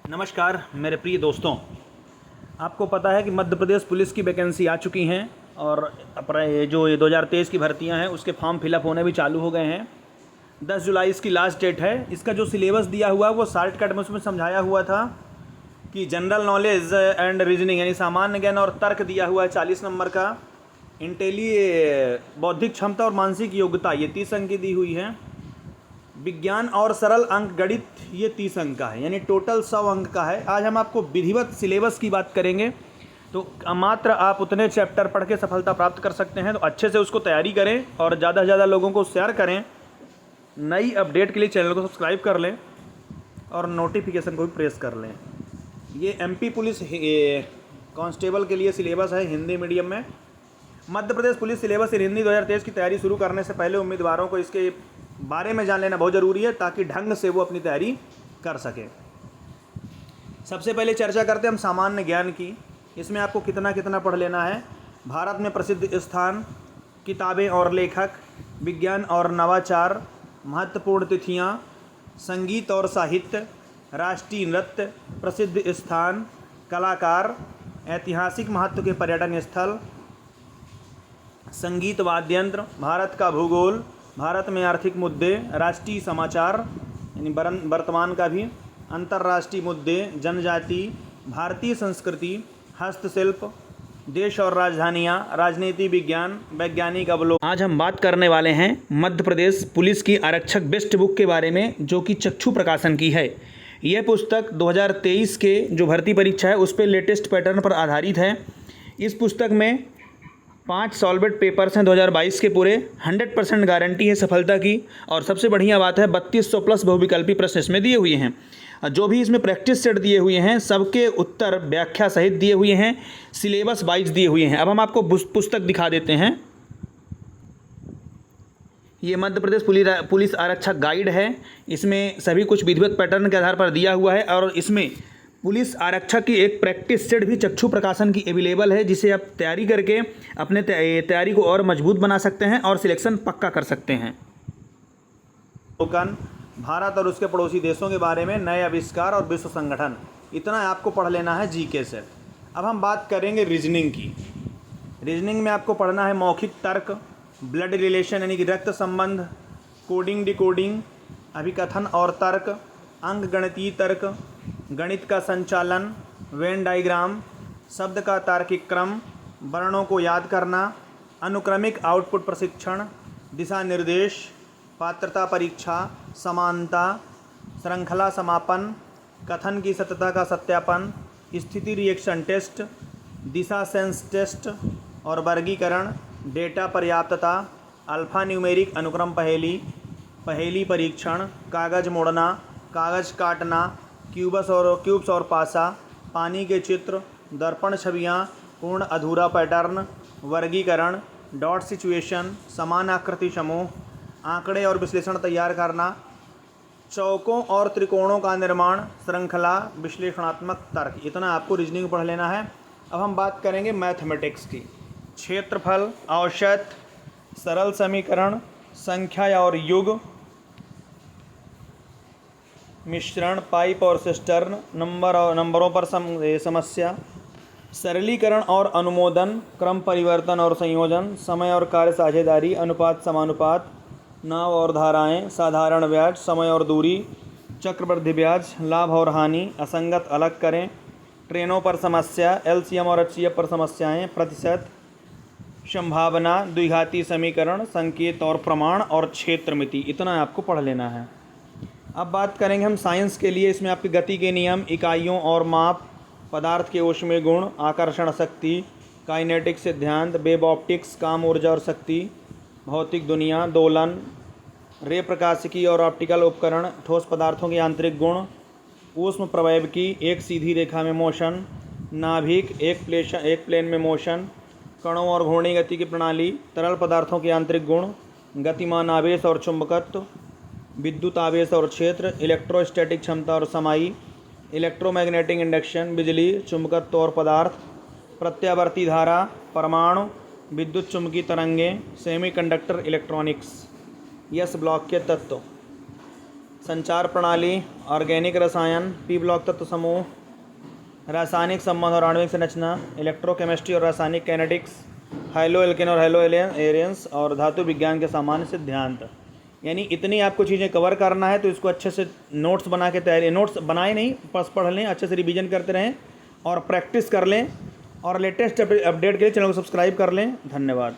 नमस्कार मेरे प्रिय दोस्तों, आपको पता है कि मध्य प्रदेश पुलिस की वैकेंसी आ चुकी हैं और अपना ये 2023 की भर्तियां हैं उसके फॉर्म फिलअप होने भी चालू हो गए हैं। 10 जुलाई इसकी लास्ट डेट है। इसका जो सिलेबस दिया हुआ है वो शॉर्टकट में उसमें समझाया हुआ था कि जनरल नॉलेज एंड रीजनिंग यानी सामान्य ज्ञान और तर्क दिया हुआ है 40 नंबर का। इंटेली बौद्धिक क्षमता और मानसिक योग्यता ये 30 अंक की दी हुई है। विज्ञान और सरल अंक गणित ये 30 अंक का है, यानी टोटल 100 अंक का है। आज हम आपको विधिवत सिलेबस की बात करेंगे, तो मात्र आप उतने चैप्टर पढ़ के सफलता प्राप्त कर सकते हैं। तो अच्छे से उसको तैयारी करें और ज़्यादा से ज़्यादा लोगों को शेयर करें। नई अपडेट के लिए चैनल को सब्सक्राइब कर लें और नोटिफिकेशन को भी प्रेस कर लें। ये एमपी पुलिस कांस्टेबल के लिए सिलेबस है हिंदी मीडियम में। Madhya Pradesh police syllabus in Hindi 2023 की तैयारी शुरू करने से पहले उम्मीदवारों को इसके बारे में जान लेना बहुत ज़रूरी है ताकि ढंग से वो अपनी तैयारी कर सके। सबसे पहले चर्चा करते हैं हम सामान्य ज्ञान की। इसमें आपको कितना कितना पढ़ लेना है। भारत में प्रसिद्ध स्थान, किताबें और लेखक, विज्ञान और नवाचार, महत्वपूर्ण तिथियां, संगीत और साहित्य, राष्ट्रीय नृत्य, प्रसिद्ध स्थान, कलाकार, ऐतिहासिक महत्व के पर्यटन स्थल, संगीत वाद्ययंत्र, भारत का भूगोल, भारत में आर्थिक मुद्दे, राष्ट्रीय समाचार यानी वर्तमान का भी, अंतर्राष्ट्रीय मुद्दे, जनजाति, भारतीय संस्कृति, हस्तशिल्प, देश और राजधानियाँ, राजनीति विज्ञान, वैज्ञानिक अवलोकन। आज हम बात करने वाले हैं मध्य प्रदेश पुलिस की आरक्षक बेस्ट बुक के बारे में, जो कि चक्षु प्रकाशन की है। यह पुस्तक 2023 के जो भर्ती परीक्षा है उस पर लेटेस्ट पैटर्न पर आधारित है। इस पुस्तक में 5 सॉल्वेड पेपर्स हैं 2022 के पूरे। 100% गारंटी है सफलता की। और सबसे बढ़िया बात है 3200 प्लस बहुविकल्पी प्रश्न इसमें दिए हुए हैं। जो भी इसमें प्रैक्टिस सेट दिए हुए हैं सबके उत्तर व्याख्या सहित दिए हुए हैं, सिलेबस वाइज दिए हुए हैं। अब हम आपको पुस्तक दिखा देते हैं। ये मध्य प्रदेश पुलिस आरक्षक गाइड है। इसमें सभी कुछ विधिवत पैटर्न के आधार पर दिया हुआ है और इसमें पुलिस आरक्षक की एक प्रैक्टिस सेट भी चक्षु प्रकाशन की अवेलेबल है, जिसे आप तैयारी करके अपने तैयारी को और मजबूत बना सकते हैं और सिलेक्शन पक्का कर सकते हैं। अवलोकन, भारत और उसके पड़ोसी देशों के बारे में, नए आविष्कार और विश्व संगठन, इतना आपको पढ़ लेना है जीके से। अब हम बात करेंगे रीजनिंग की। रीजनिंग में आपको पढ़ना है मौखिक तर्क, ब्लड रिलेशन यानी कि रक्त संबंध, कोडिंग डिकोडिंग, अभिकथन और तर्क, अंक गणितीय तर्क, गणित का संचालन, वेन डायग्राम, शब्द का तार्किक क्रम, वर्णों को याद करना, अनुक्रमिक आउटपुट प्रशिक्षण, दिशा निर्देश, पात्रता परीक्षा, समानता, श्रृंखला समापन, कथन की सत्यता का सत्यापन, स्थिति रिएक्शन टेस्ट, दिशा सेंस टेस्ट और वर्गीकरण, डेटा पर्याप्तता, अल्फा न्यूमेरिक अनुक्रम पहेली, पहेली परीक्षण, कागज मोड़ना, कागज काटना, क्यूब्स और पासा, पानी के चित्र, दर्पण छवियाँ, पूर्ण अधूरा पैटर्न, वर्गीकरण, डॉट सिचुएशन, समान आकृति समूह, आंकड़े और विश्लेषण तैयार करना, चौकों और त्रिकोणों का निर्माण, श्रृंखला, विश्लेषणात्मक तर्क, इतना आपको रीजनिंग पढ़ लेना है। अब हम बात करेंगे मैथमेटिक्स की। क्षेत्रफल, औसत, सरल समीकरण, संख्या और युग, मिश्रण, पाइप और सिस्टर्न, नंबरों पर समस्या, सरलीकरण और अनुमोदन, क्रम परिवर्तन और संयोजन, समय और कार्य साझेदारी, अनुपात समानुपात, नाव और धाराएं, साधारण ब्याज, समय और दूरी, चक्रवृद्धि ब्याज, लाभ और हानि, असंगत अलग करें, ट्रेनों पर समस्या, एलसीएम और एचसीएफ पर समस्याएं, प्रतिशत, संभावना, द्विघाती समीकरण, संकेत और प्रमाण और क्षेत्रमिति, इतना आपको पढ़ लेना है। अब बात करेंगे हम साइंस के लिए। इसमें आपकी गति के नियम, इकाइयों और माप, पदार्थ के ऊष्मीय गुण, आकर्षण शक्ति, काइनेटिक सिद्धांत, वेब ऑप्टिक्स, काम ऊर्जा और शक्ति, भौतिक दुनिया, दोलन, रे प्रकाशिकी और ऑप्टिकल उपकरण, ठोस पदार्थों के आंतरिक गुण, ऊष्म प्रवैगिकी, एक सीधी रेखा में मोशन, नाभिक, एक प्लेन में मोशन, कणों और घूर्णी गति की प्रणाली, तरल पदार्थों के आंतरिक गुण, गतिमान आवेश और चुंबकत्व, विद्युत आवेश और क्षेत्र, इलेक्ट्रोस्टैटिक क्षमता और समाई, इलेक्ट्रोमैग्नेटिक इंडक्शन, बिजली, चुंबकत्व और पदार्थ, प्रत्यावर्ती धारा, परमाणु, विद्युत चुम्बकीय तरंगें, सेमीकंडक्टर इलेक्ट्रॉनिक्स, यस ब्लॉक के तत्व। संचार प्रणाली, ऑर्गेनिक रसायन, पी ब्लॉक तत्व समूह, रासायनिक संबंध और आणविक संरचना, इलेक्ट्रोकेमिस्ट्री और रासायनिक कैनेटिक्स, हाइलो एल्केन और हाइलो एरियंस और धातु विज्ञान के सामान्य सिद्धांत। यानी इतनी आपको चीज़ें कवर करना है, तो इसको अच्छे से नोट्स बना के तैयारी, नोट्स बनाए नहीं, बस पढ़ लें, अच्छे से रिवीजन करते रहें और प्रैक्टिस कर लें। और लेटेस्ट अपडेट के लिए चैनल को सब्सक्राइब कर लें। धन्यवाद।